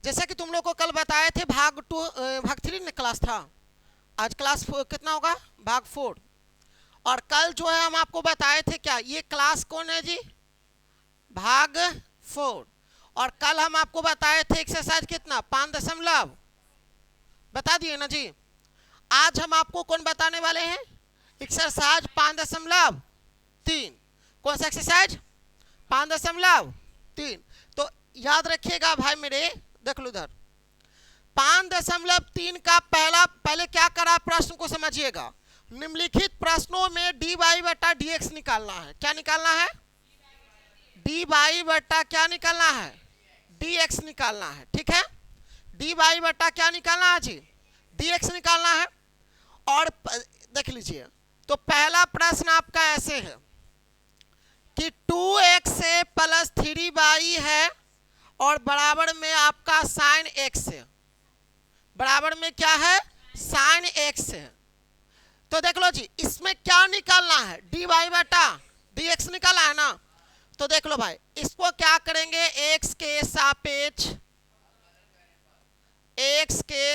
जैसे कि तुम लोग को कल बताए थे भाग 3 क्लास था, आज क्लास कितना होगा, भाग 4। और कल जो है हम आपको बताए थे क्या, ये क्लास कौन है जी, भाग 4। और कल हम आपको बताए थे एक्सरसाइज कितना 5 बता दिए ना जी। आज हम आपको कौन बताने वाले हैं, एक्सरसाइज 5.3। कौन सा एक्सरसाइज 5.3। तो याद रखिएगा भाई मेरे, देख लो इधर 5.3 का पहले क्या करा, प्रश्न को समझिएगा। निम्नलिखित प्रश्नों में dy बटा dx निकालना है। क्या निकालना है, dy बटा क्या निकालना है, dx निकालना है। ठीक है, dy बटा क्या निकालना है जी, dx निकालना है। और देख लीजिए, तो पहला प्रश्न आपका ऐसे है कि 2x से प्लस 3y है और बराबर में आपका साइन x है, बराबर में क्या है, साइन x है। तो देख लो जी, इसमें क्या निकालना है, dy बटा dx निकालना है ना। तो देख लो भाई, इसको क्या करेंगे, x के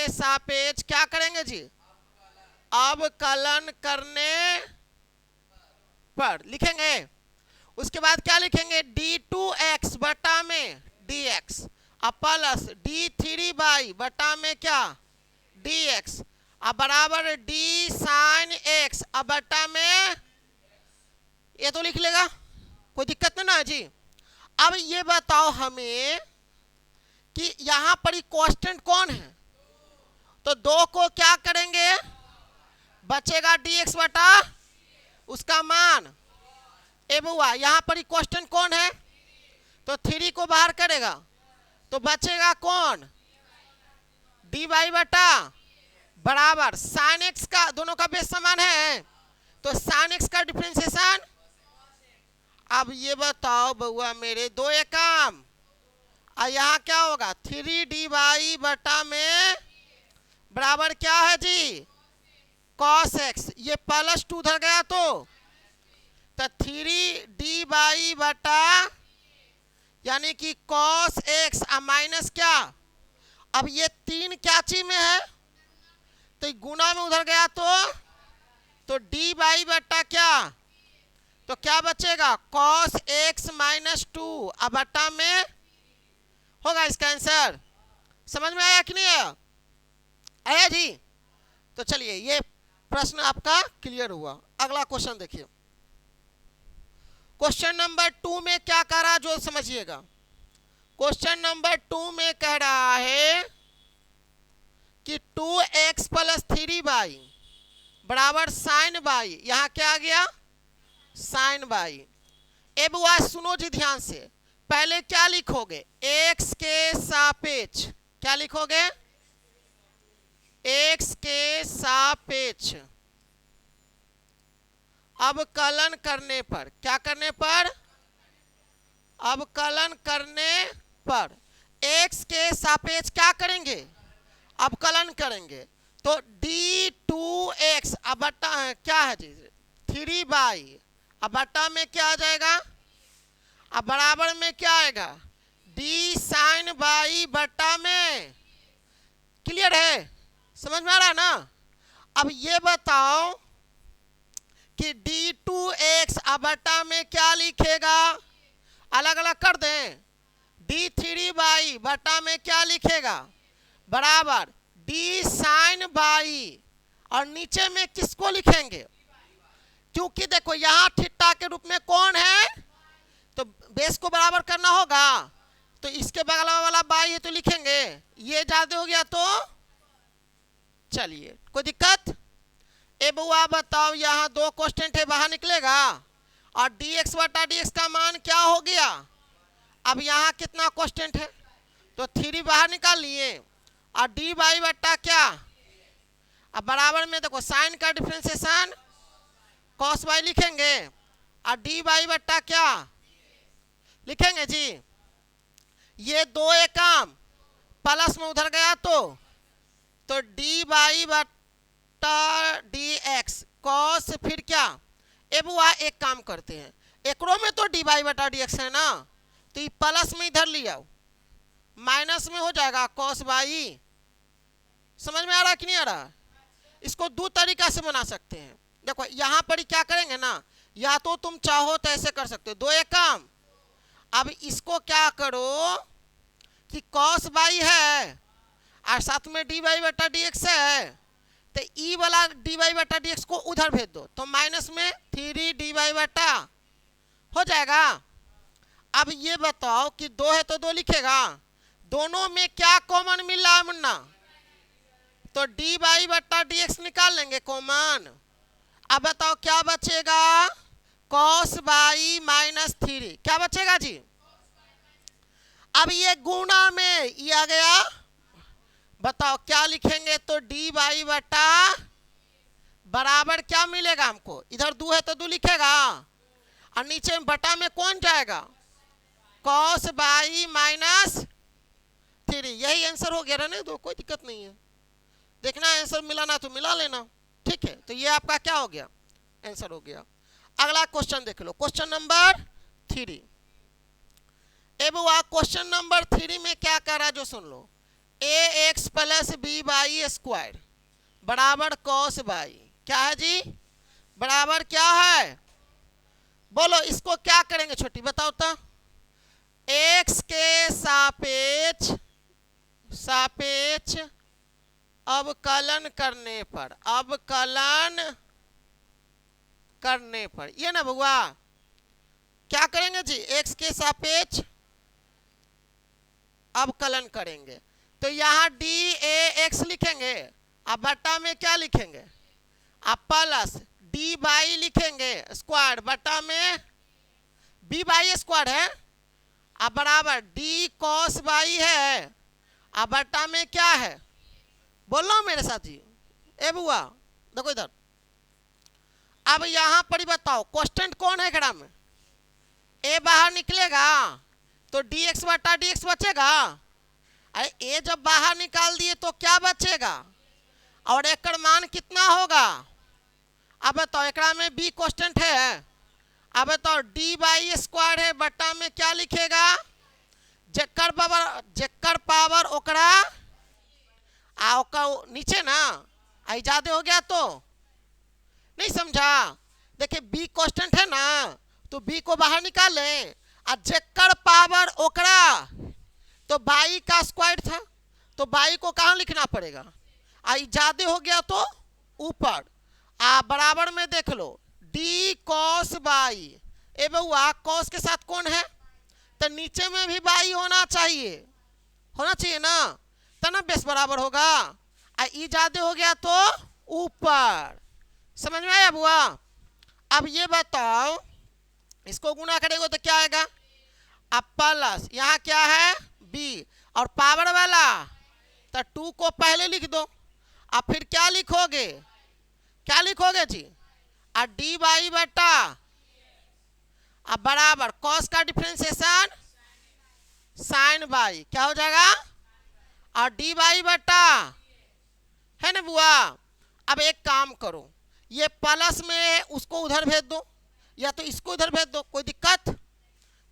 सापेक्ष क्या करेंगे जी, अवकलन करने पर लिखेंगे। उसके बाद क्या लिखेंगे, d2x बटा में dx प्लस d3y बटा में क्या dx बराबर d साइन x बटा में, ये तो लिख लेगा, कोई दिक्कत नहीं ना जी। अब ये बताओ हमें कि यहां पर कांस्टेंट कौन है, तो 2 को क्या करेंगे, बचेगा dx बटा उसका मान। ए बुआ, यहां पर कांस्टेंट कौन है, तो 3 को बाहर करेगा तो बचेगा कौन, dy बटा बराबर साइन x का, दोनों का बेस समान है तो साइन x का डिफरेंशिएशन। अब ये बताओ बउआ मेरे, 2 एकम और यहाँ क्या होगा, 3dy बटा में बराबर क्या है जी, cos x, ये प्लस 2 उधर गया तो 3dy बटा यानी कि cos x माइनस क्या, अब ये 3 क्या चीज में है, तो गुना में उधर गया तो dy बटा क्या, तो क्या बचेगा cos x माइनस 2 अब बटा में होगा इसका आंसर। समझ में आया कि नहीं आया, आया जी। तो चलिए ये प्रश्न आपका क्लियर हुआ। अगला क्वेश्चन देखिए, क्वेश्चन नंबर 2 में क्या कह रहा है जो समझिएगा। क्वेश्चन नंबर 2 में कह रहा है कि 2x प्लस 3y बराबर साइन y, यहां क्या आ गया साइन y। ए बुआ सुनो जी ध्यान से, पहले क्या लिखोगे, x के सापेक्ष, क्या लिखोगे, x के सापेक्ष अवकलन करने पर, क्या करने पर, अवकलन करने पर x के सापेक्ष क्या करेंगे, अवकलन करेंगे। तो d2x अब बटा क्या है जी 3y अब बटा में क्या आ जाएगा, अब बराबर में क्या आएगा, d साइन y बटा में। क्लियर है, समझ में आ रहा है ना। अब ये बताओ कि d2x अब बटा में क्या लिखेगा, अलग अलग कर दें, d3y बटा में क्या लिखेगा, बराबर d साइन y, और नीचे में किसको लिखेंगे, क्योंकि देखो यहां थीटा के रूप में कौन है, तो बेस को बराबर करना होगा, तो इसके बगल वाला y है तो लिखेंगे, ये ज्यादा हो गया तो चलिए कोई दिक्कत। ए बुआ बताओ, यहाँ 2 कांस्टेंट है बाहर निकलेगा और dx बटा dx का मान क्या हो गया, अब यहाँ कितना कांस्टेंट है, तो 3 बाहर निकाल लिए और dy बटा क्या, अब बराबर में देखो साइन का डिफरेंशिएशन cos y लिखेंगे और dy बटा क्या लिखेंगे जी, ये 2 एकम प्लस में उधर गया तो dy बटा dx cos, फिर क्या, ए बुआ एक काम करते हैं, एकरो में तो dy बटा dx है ना, तो ये प्लस में इधर ले आओ, माइनस में हो जाएगा कॉस बाई। समझ में आ रहा कि नहीं आ रहा? इसको दो तरीका से बना सकते हैं। देखो यहाँ पर क्या करेंगे ना, या तो तुम चाहो तो ऐसे कर सकते हो, दो एक काम। अब इसको क्या करो कि कॉस बाई है और साथ में डी वाई बटा डी एक्स है, तो ई वाला डी वाई बटा डी एक्स को उधर भेज दो, तो माइनस में 3 डी वाई बटा हो जाएगा। अब ये बताओ कि दो है तो दो लिखेगा, दोनों में क्या कॉमन मिल रहा है मुन्ना? तो डी वाई बटा डी एक्स निकाल लेंगे कॉमन। अब बताओ क्या बचेगा? कॉस बाई माइनस 3 क्या बचेगा जी? अब ये गुणा में ये आ गया, बताओ क्या लिखेंगे? तो डी वाई बटा बराबर क्या मिलेगा हमको? इधर दो है तो दो लिखेगा और नीचे में बटा में कौन जाएगा? Cos by minus 3। यही आंसर हो गया ना, दो कोई दिक्कत नहीं है। देखना आंसर मिला ना तो मिला लेना, ठीक है। तो ये आपका क्या हो गया? आंसर हो गया। अगला क्वेश्चन देख लो, क्वेश्चन नंबर 3। ए बुआ क्वेश्चन नंबर 3 में क्या कह रहा है जो सुन लो। A X plus B by square बराबर कॉस बाई, क्या है जी? बराबर क्या है? बोलो इसको क्या करेंगे छोटी, बताओ तो। एक्स के सापेक्ष अवकलन करने पर, ये ना बुआ क्या करेंगे जी? एक्स के सापेक्ष अवकलन करेंगे, तो यहाँ डी ए एक्स लिखेंगे, अब बटा में क्या लिखेंगे? अब प्लस डी बाई लिखेंगे स्क्वायर, बटा में बी बाई स्क्वायर है, अब बराबर डी कॉस बाई है, अब बटा में क्या है? बोलो मेरे साथी। ए बुआ देखो इधर, अब यहां पर ही बताओ कांस्टेंट कौन है खड़ा में? ए बाहर निकलेगा तो डी एक्स बटा डी एक्स बचेगा। अरे ए जब बाहर निकाल दिए तो क्या बचेगा? और एकड़ मान कितना होगा? अब बताओ एकड़ा में बी कांस्टेंट है, अब बताओ डी बाई स्क्वायर है, बटा में क्या लिखेगा? जेकर पावर ओकरा आ नीचे ना आई ज्यादा हो गया तो नहीं समझा? देखिए बी कांस्टेंट है ना, तो बी को बाहर निकाल लें, और जेकर पावर ओकरा, तो बाई का स्क्वायर था तो बाई को कहाँ लिखना पड़ेगा? आई ज्यादा हो गया तो ऊपर, आ बराबर में देख लो डी कॉस बाई। ए बउआ कॉस के साथ कौन है? तो नीचे में भी बाई होना चाहिए ना, तब बेस बराबर होगा। ई ज्यादा हो गया तो ऊपर। समझ में आया बुआ? अब ये बताओ इसको गुना करेंगे तो क्या आएगा? अब प्लस यहाँ क्या है? बी, और पावर वाला तो 2 को पहले लिख दो, अब फिर क्या लिखोगे? क्या लिखोगे जी? और डी बाई बटा, अब बराबर कॉस का डिफरेंशिएशन साइन बाई, क्या हो जाएगा? और डी बाई बटा, है ना बुआ? अब एक काम करो, ये प्लस में उसको उधर भेज दो या तो इसको उधर भेज दो, कोई दिक्कत?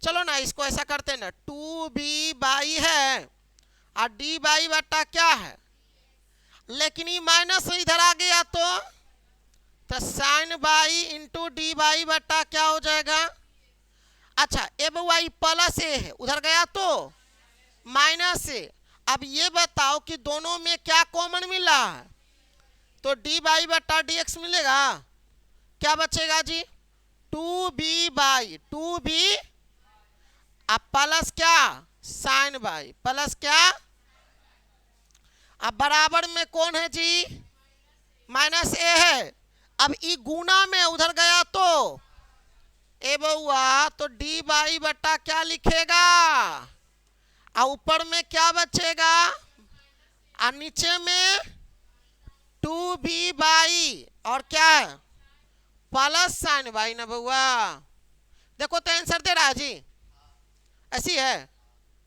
चलो ना इसको ऐसा करते हैं ना, 2b बाई है और डी बाई बटा क्या है? लेकिन ये माइनस इधर आ गया तो sine by into D by बटा क्या हो जाएगा? अच्छा ए बुआ प्लस ए है, उधर गया तो माइनस ए। अब ये बताओ कि दोनों में क्या कॉमन मिल रहा है? तो डी बाई बटा डी एक्स मिलेगा, क्या बचेगा जी? 2b बाई 2b, अब प्लस क्या? साइन बाई, प्लस क्या? अब बराबर में कौन है जी? माइनस ए है। अब ई गुना में उधर गया तो ए बउआ तो डी बाई बटा क्या लिखेगा? और ऊपर में क्या बचेगा? और नीचे में 2b बाई और क्या है? प्लस साइन बाई ना बउआ। देखो तो आंसर दे रहा है जी, ऐसी है।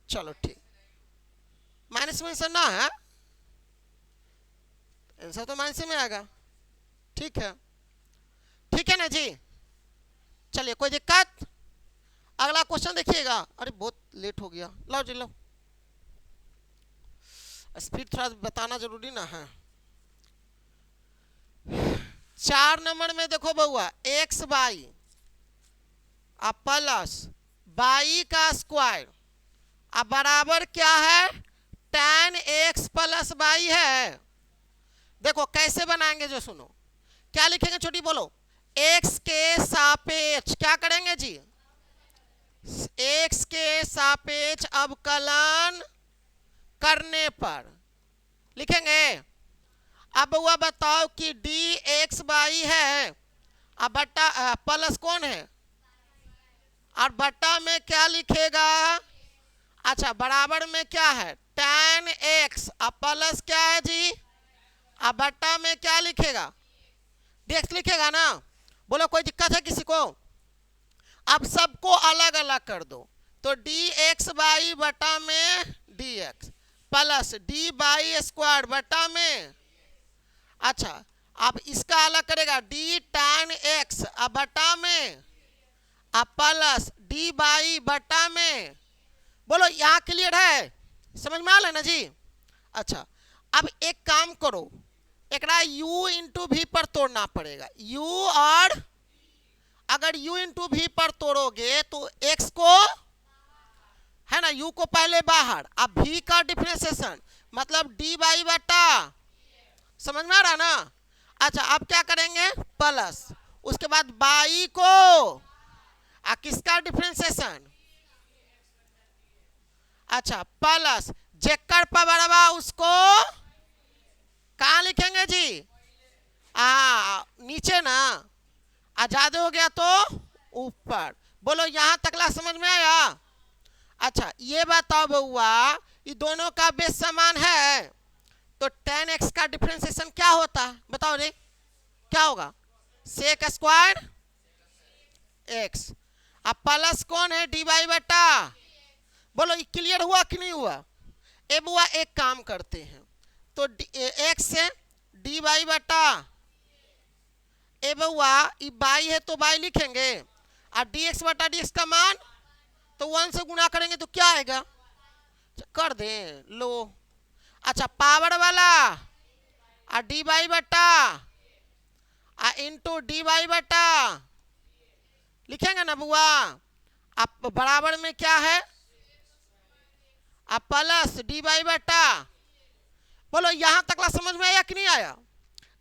चलो ठीक, माइनस में आंसर ना है, आंसर तो माइनस में आएगा। ठीक है ना जी? चलिए कोई दिक्कत? अगला क्वेश्चन देखिएगा। अरे बहुत लेट हो गया, लाओ जी लाओ। स्पीड थोड़ा बताना जरूरी ना है। 4 नंबर में देखो बउआ एक्स बाई अब प्लस बाई का स्क्वायर अब बराबर क्या है tan x प्लस बाई है। देखो कैसे बनाएंगे जो सुनो, क्या लिखेंगे छोटी बोलो, x के सापेक्ष क्या करेंगे जी, x के सापेक्ष अवकलन करने पर लिखेंगे। अब वह बताओ कि डी एक्स बाई है अब बट्टा प्लस कौन है और बट्टा में क्या लिखेगा, अच्छा बराबर में क्या है tan x अब प्लस क्या है जी, अब बट्टा में क्या लिखेगा dx लिखेगा ना। बोलो कोई दिक्कत है किसी को, अब सबको अलग अलग कर दो तो डी एक्स बाई बटा में D x plus D by square बटा में, अच्छा अब इसका अलग करेगा डी tan x अब बटा में अब प्लस डी बाई बटा में। बोलो यहाँ क्लियर है, समझ में आ रहा है ना जी। अच्छा अब एक काम करो, एकरा u इंटू भी पर तोड़ना पड़ेगा, u और अगर u इंटू भी पर तोड़ोगे तो x को है ना u को पहले बाहर अब v का डिफरेंशिएशन मतलब d बाई बटा, समझ में आ रहा ना। अच्छा अब क्या करेंगे प्लस उसके बाद बाई को किसका डिफरेंशिएशन, अच्छा प्लस जेकर पावरवा उसको कहाँ लिखेंगे जी, नीचे ना, आजाद हो गया तो ऊपर। बोलो यहाँ तकला समझ में आया। अच्छा ये बताओ बउआ ये दोनों का बेस समान है तो tan x का डिफरेंशिएशन क्या होता है बताओ रे, क्या होगा सेक स्क्वायर x अब प्लस कौन है डी बाई बटा। बोलो ये क्लियर हुआ कि नहीं हुआ। ए बुआ एक काम करते हैं तो x से डी बाई बटा, ए बुआ ये बाई है तो बाई लिखेंगे और डी एक्स बटा डी एक्स का मान तो 1 से गुना करेंगे तो क्या आएगा, कर दें लो। अच्छा पावर वाला और डी बाई बटा इंटू डी बाई बटा लिखेंगे ना बुआ। अब बराबर में क्या है अब प्लस डी बाई बटा। बोलो यहां तक समझ में आया कि नहीं आया।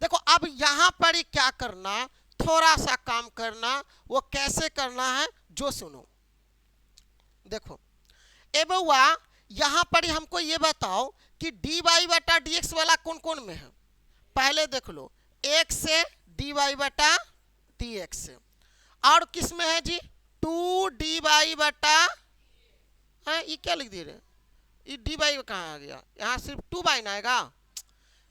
देखो अब यहां पर ही क्या करना, थोड़ा सा काम करना, वो कैसे करना है जो सुनो। देखो ए बउआ यहां पर ही हमको ये बताओ कि डी वाई बटा डी एक्स वाला कौन कौन में है, पहले देख लो एक से डी वाई बटा डी एक्स से, और किस में है जी 2 डी वाई बटा, ये क्या लिख दिए रे, ये डी बाई कहाँ आ गया, यहाँ सिर्फ 2 बाई ना आएगा,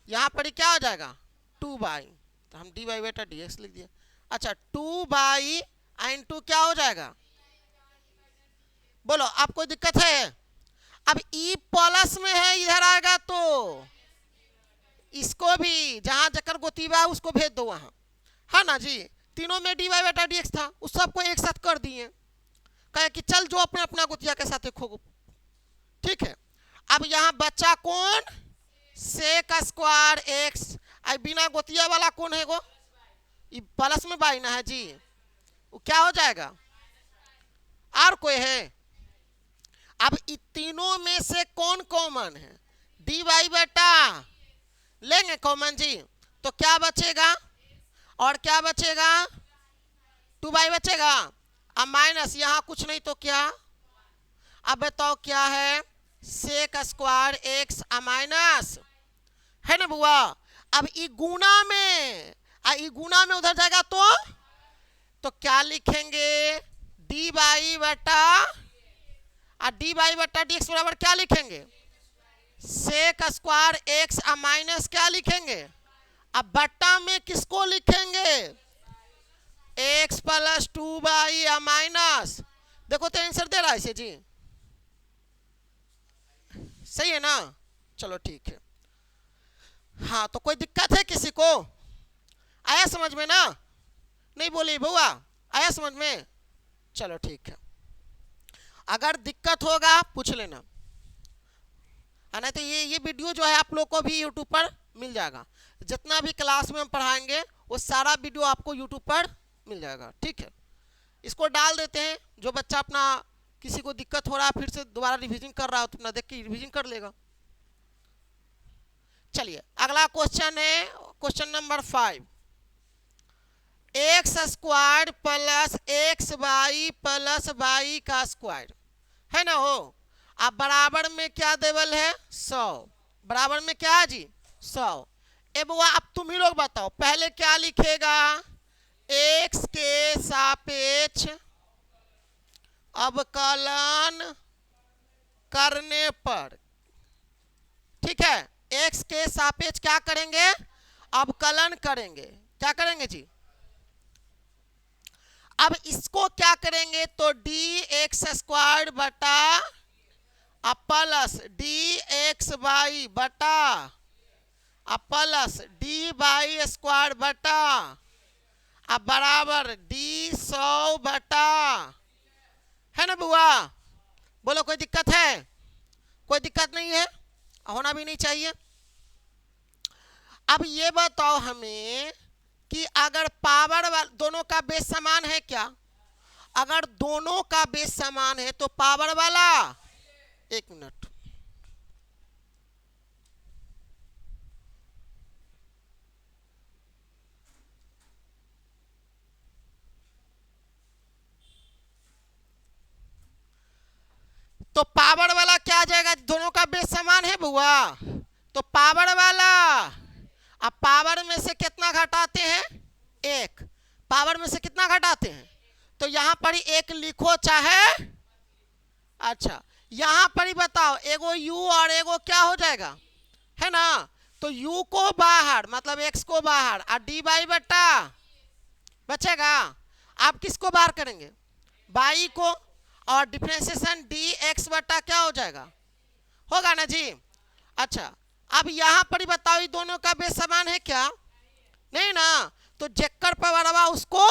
यहाँ पर क्या हो जाएगा 2 बाई, तो हम डी बाई बेटा डी एक्स लिख दिया। अच्छा 2 बाई इंटू क्या हो जाएगा, बोलो आप कोई दिक्कत है। अब ई प्लस में है इधर आएगा तो इसको भी जहां जकर गोतीबा उसको भेज दो वहां, है ना जी। तीनों में डी वाई बेटा डी एक्स था उस सबको एक साथ कर दिए, कहे कि चल जो अपना अपना गोतिया के साथ खो, ठीक है। अब यहाँ बच्चा कौन सेक स्क्वायर एक्स, बिना गोतिया वाला कौन है वो प्लस में बाई ना है जी, वो क्या हो जाएगा, और कोई है। अब इन तीनों में से कौन कॉमन है, डी वाई बेटा लेंगे कॉमन जी, तो क्या बचेगा और क्या बचेगा 2 बाई बचेगा, अब माइनस यहाँ कुछ नहीं तो क्या, अब बताओ क्या है सेक स्क्वायर एक्स माइनस, है ना बुआ। अब ई गुना में उधर जाएगा तो क्या लिखेंगे डी बाई बटा और डी बाई बटा डी एक्स बराबर क्या लिखेंगे सेक स्क्वायर एक्स माइनस क्या लिखेंगे, अब बट्टा में किसको लिखेंगे एक्स प्लस 2 बाई माइनस। देखो तो आंसर दे रहा है इसे जी, सही है ना, चलो ठीक है। हाँ तो कोई दिक्कत है किसी को, आया समझ में ना, नहीं बोली बुआ, आया समझ में, चलो ठीक है। अगर दिक्कत होगा पूछ लेना, है ना। तो ये वीडियो जो है आप लोग को भी यूट्यूब पर मिल जाएगा, जितना भी क्लास में हम पढ़ाएंगे वो सारा वीडियो आपको यूट्यूब पर मिल जाएगा, ठीक है। इसको डाल देते हैं, जो बच्चा अपना किसी को दिक्कत हो रहा है फिर से दोबारा रिवीजन कर रहा हो तो अपना देख के रिवीजन कर लेगा। चलिए अगला क्वेश्चन है question number 5, x square plus x y plus y का स्क्वायर है ना हो। अब बराबर में क्या देवल है 100, बराबर में क्या है जी 100। अब वो अब तुम ही लोग बताओ पहले क्या लिखेगा, एक्स के सापेक्ष अवकलन करने पर, ठीक है, एक्स के सापेक्ष क्या करेंगे अवकलन करेंगे, क्या करेंगे जी। अब इसको क्या करेंगे तो डी एक्स स्क्वायर बटा प्लस डी एक्स वाई बटा प्लस डी वाई स्क्वायर बटा अब बराबर डी 100 बटा, है ना बुआ, बोलो कोई दिक्कत है, कोई दिक्कत नहीं है, होना भी नहीं चाहिए। अब ये बताओ हमें कि अगर पावर दोनों का बेस समान है क्या, अगर दोनों का बेस समान है तो पावर वाला, एक मिनट, तो पावर वाला क्या आ जाएगा, दोनों का बेस समान है बुआ, तो पावर वाला, अब पावर में से कितना घटाते हैं एक, पावर में से कितना घटाते हैं, तो यहां पर एक लिखो चाहे, अच्छा यहां पर ही बताओ एगो u और एगो क्या हो जाएगा, है ना, तो u को बाहर मतलब x को बाहर और डी बाई बटा बचेगा, आप किसको बाहर करेंगे बाई को, और डिफरेंशिएशन डी एक्स बटा क्या हो जाएगा, होगा ना जी। अच्छा अब यहां पर ही बताओ ये दोनों का बेस समान है क्या, नहीं ना, तो जेकर पावर उसको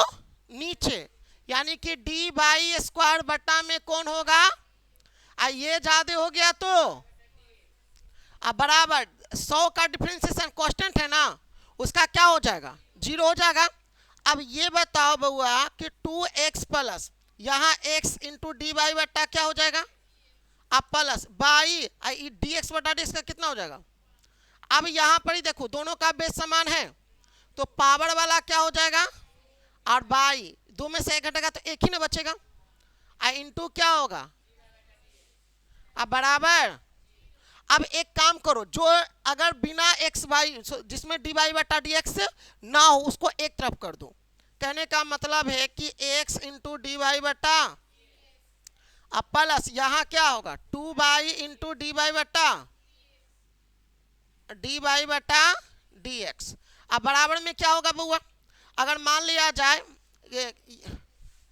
नीचे, यानी कि डी बाई स्क्वायर बटा में कौन होगा, ये ज्यादा हो गया तो अब बराबर 100 का डिफरेंशिएशन कांस्टेंट है ना, उसका क्या हो जाएगा 0 हो जाएगा। अब ये बताओ बउआ कि 2x प्लस यहाँ x इंटू डी बाई बटा क्या हो जाएगा, अब प्लस बाई डी एक्स बटा डी का कितना हो जाएगा। अब यहाँ पर ही देखो दोनों का बेस समान है तो पावर वाला क्या हो जाएगा, और बाई दो में से एक घटेगा तो एक ही ना बचेगा, इंटू क्या होगा अब बराबर। अब एक काम करो, जो अगर बिना एक्स वाई जिसमें डी वाई बटा डी एक्स ना हो उसको एक तरफ कर दो, कहने का मतलब है कि x इंटू डी वाई बटा अब प्लस यहाँ क्या होगा 2 बाई इंटू डी वाई बटा डी एक्स। अब बराबर में क्या होगा बउआ, अगर मान लिया जाए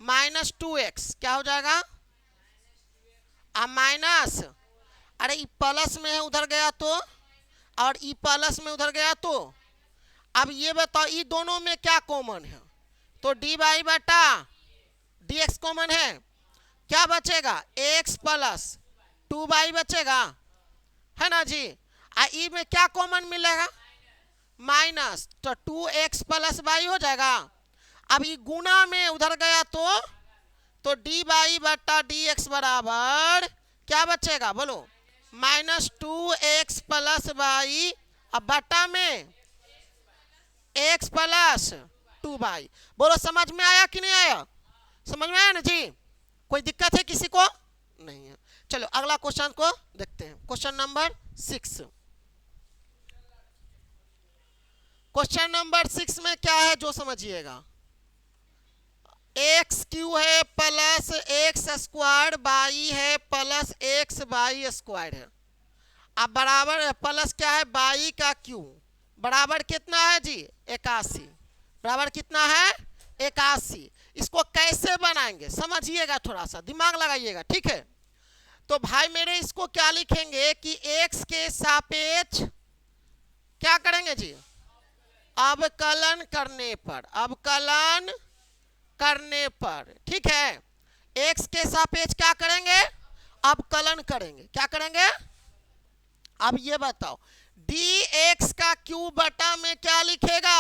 -2x क्या हो जाएगा, अब माइनस, अरे ई प्लस में है उधर गया तो, और ई प्लस में उधर गया तो, अब ये बताओ ये दोनों में क्या कॉमन है, तो डी बाई बटा डी एक्स कॉमन है, क्या बचेगा x प्लस 2 बाई बचेगा, है ना जी। ई में क्या कॉमन मिलेगा माइनस, तो 2x प्लस बाई हो जाएगा। अब ये गुना में उधर गया तो डी बाई बटा डी एक्स बराबर क्या बचेगा बोलो -2x प्लस बाई, अब बटा में x प्लस 2 बाई। बोलो समझ में आया कि नहीं आया, समझ में आया ना जी, कोई दिक्कत है किसी को नहीं है। चलो अगला क्वेश्चन को देखते हैं, क्वेश्चन नंबर 6। क्वेश्चन नंबर 6 में क्या है जो समझिएगा, एक्स क्यू है प्लस एक्स स्क्वायर बाई है प्लस एक्स बाई स्क्वायर है। अब बराबर प्लस क्या है बाई का क्यू बराबर कितना है जी 81, बराबर कितना है 81। इसको कैसे बनाएंगे समझिएगा, थोड़ा सा दिमाग लगाइएगा, ठीक है। तो भाई मेरे इसको क्या लिखेंगे कि x के सापेक्ष क्या करेंगे जी अवकलन करने पर, अवकलन करने पर, ठीक है, x के सापेक्ष क्या करेंगे अवकलन करेंगे, क्या करेंगे अब ये बताओ dx का क्यूब बटा में क्या लिखेगा?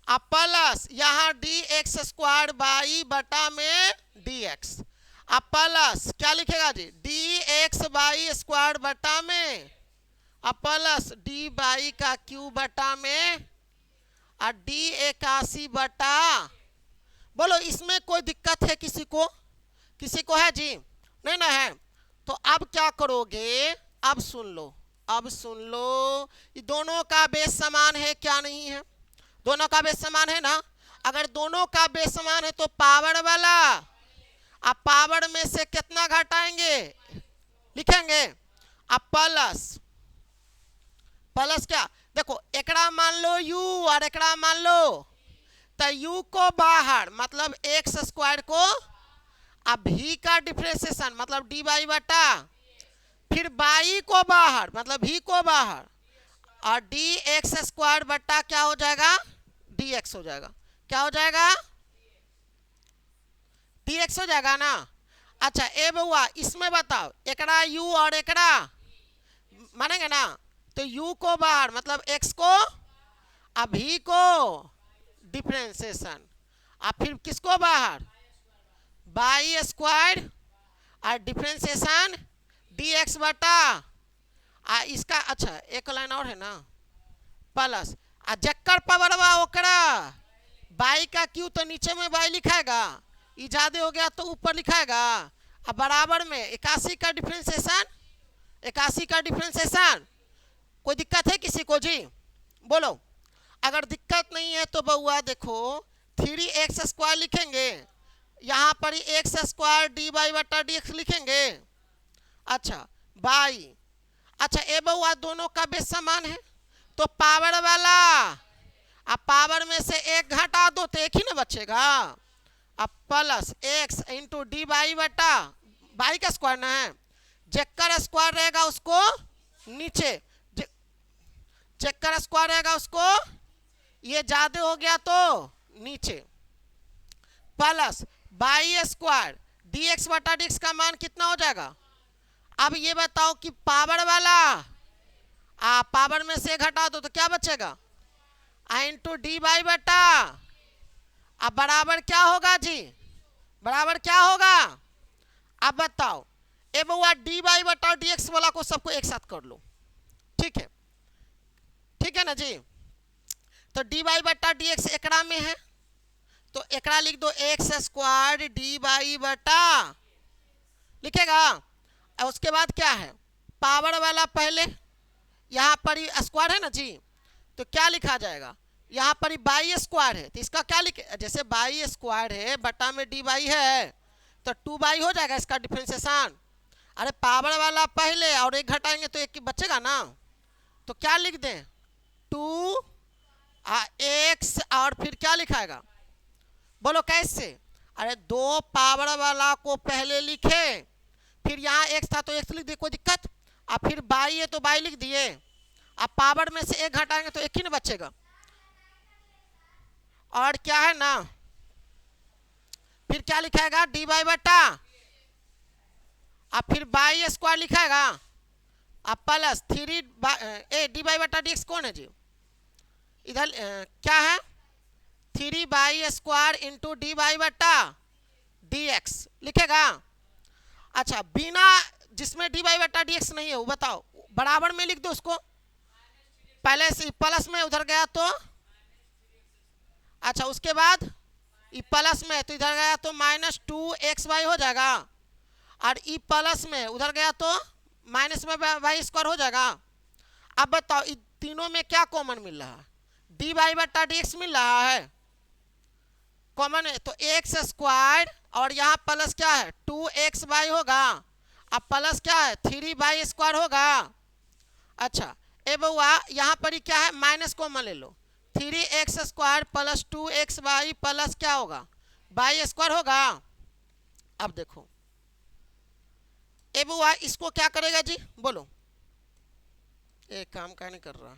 अब प्लस यहाँ dx स्क्वायर बाई बटा में dx। अब प्लस क्या लिखेगा जी? dx बाई स्क्वायर बटा में, अब प्लस d बाई का क्यूब बटा में और d 81 बटा। बोलो इसमें कोई दिक्कत है किसी को? किसी को है जी? नहीं ना है। तो अब क्या करोगे? अब सुन लो, अब सुन लो, ये दोनों का बेस समान है क्या नहीं है? दोनों का बेस समान है ना? अगर दोनों का बेस समान है तो पावर वाला, अब पावर में से कितना घटाएंगे? लिखेंगे। अब प्लस, प्लस क्या? देखो एकड़ा मान लो u और एकड़ा मान लो, तो u को बाहर मतलब एक्स स्क्वायर को, अब v का डिफरेंशिएशन मतलब डी बाई बटा, फिर बाई को बाहर मतलब v को बाहर, और डी एक्स स्क्वायर बटा क्या हो जाएगा? डी एक्स हो जाएगा। क्या हो जाएगा? डी एक्स हो जाएगा ना। अच्छा ए बउआ इसमें बताओ एकड़ा u और एकड़ा मानेंगे ना, तो u को बाहर मतलब x को, अब v को डिफरेंशिएशन, अब फिर किसको बाहर? बाई स्क्वायर और डिफरेंशिएशन dx बटा इसका। अच्छा एक लाइन और है ना, प्लस जक्कर पावरवा ओकरा बाई का क्यू तो नीचे में बाई लिखाएगा, ये ज्यादा हो गया तो ऊपर लिखाएगा। अब बराबर में 81 का डिफरेंशिएशन, 81 का डिफरेंशिएशन। कोई दिक्कत है किसी को जी? बोलो। अगर दिक्कत नहीं है तो बउआ देखो 3x स्क्वायर लिखेंगे, यहाँ पर ही एक्स स्क्वायर डी बाई बटा डी एक्स लिखेंगे। अच्छा बाई, अच्छा ए बउआ दोनों का बेस समान है तो पावर वाला, अब पावर में से एक घटा दो तो एक ही ना बचेगा। अब plus x into D by बटा, बाई का स्क्वायर ना है, जेकर स्क्वायर रहेगा उसको नीचे, जेकर स्क्वायर रहेगा उसको, ये ज्यादा हो गया तो नीचे, plus by square D x बटा डी एक्स का मान कितना हो जाएगा? अब ये बताओ कि पावर वाला, पावर में से घटा दो तो क्या बचेगा? इंटू डी बाई बटा, अब बराबर क्या होगा जी? बराबर क्या होगा? अब बताओ ए बउआ डी बाई बटा डी एक्स वाला को सबको एक साथ कर लो, ठीक है? ठीक है ना जी? तो डी बाई बटा डी एक्स एकड़ा में है तो एकड़ा लिख दो एक्स स्क्वायर डी बाई बटा, लिखेगा। और उसके बाद क्या है? पावर वाला पहले यहाँ पर ही स्क्वायर है ना जी, तो क्या लिखा जाएगा? यहाँ पर ही बाई स्क्वायर है तो इसका क्या लिखे? जैसे बाई स्क्वायर है बटा में डी बाई है तो 2 बाई हो जाएगा इसका डिफरेंशिएशन। अरे पावर वाला पहले और एक घटाएंगे तो एक बचेगा ना, तो क्या लिख दें? 2 एक्स और फिर क्या लिखाएगा? बोलो कैसे? अरे दो पावर वाला को पहले लिखे, फिर यहाँ एक्स था तो एक्स लिख दिए, कोई दिक्कत? अब फिर बाई है तो बाई लिख दिए, अब पावर में से एक घटाएंगे तो एक ही ना बचेगा, और क्या है ना, फिर क्या लिखाएगा? डी बाई बटा, अब फिर बाई स्क्वायर लिखाएगा, अब प्लस 3 डी बाई बटा डी एक्स कौन है जी? इधर क्या है? 3 by square into D by बटा डी एक्स लिखेगा। अच्छा बिना जिसमें डी बाई बटा डी एक्स नहीं है वो बताओ, बराबर में लिख दो उसको, पहले से प्लस में उधर गया तो, अच्छा उसके बाद ई प्लस में तो इधर गया तो -2xy हो जाएगा, और ई प्लस में उधर गया तो माइनस में वाई स्क्वायर हो जाएगा। अब बताओ इन तीनों में क्या कॉमन मिल रहा है? डी बाई बटा डी एक्स मिल रहा है, कॉमन है, तो एक्स स्क्वायर और यहाँ प्लस क्या है? 2xy होगा, अब प्लस क्या है? 3 बाई स्क्वायर होगा। अच्छा ए बउआ यहाँ पर ही क्या है? माइनस कॉमन ले लो, 3x square plus 2xy plus क्या होगा? बाई स्क्वायर होगा। अब देखो ए बउआ इसको क्या करेगा जी? बोलो, एक काम का नहीं कर रहा।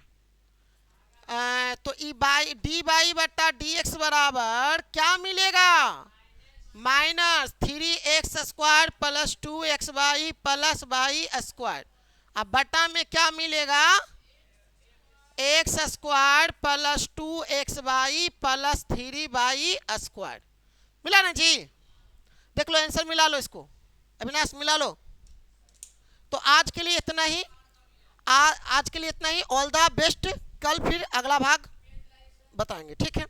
तो ई बाई डी बाई बटा डी एक्स बराबर क्या मिलेगा? -3x square plus 2xy plus by square. अब बटा में क्या मिलेगा, x square plus 2xy plus 3y square. मिला ना जी, देख लो आंसर मिला लो इसको, अविनाश मिला लो। तो आज के लिए इतना ही, आज के लिए इतना ही। ऑल द बेस्ट, कल फिर अगला भाग बताएंगे, ठीक है।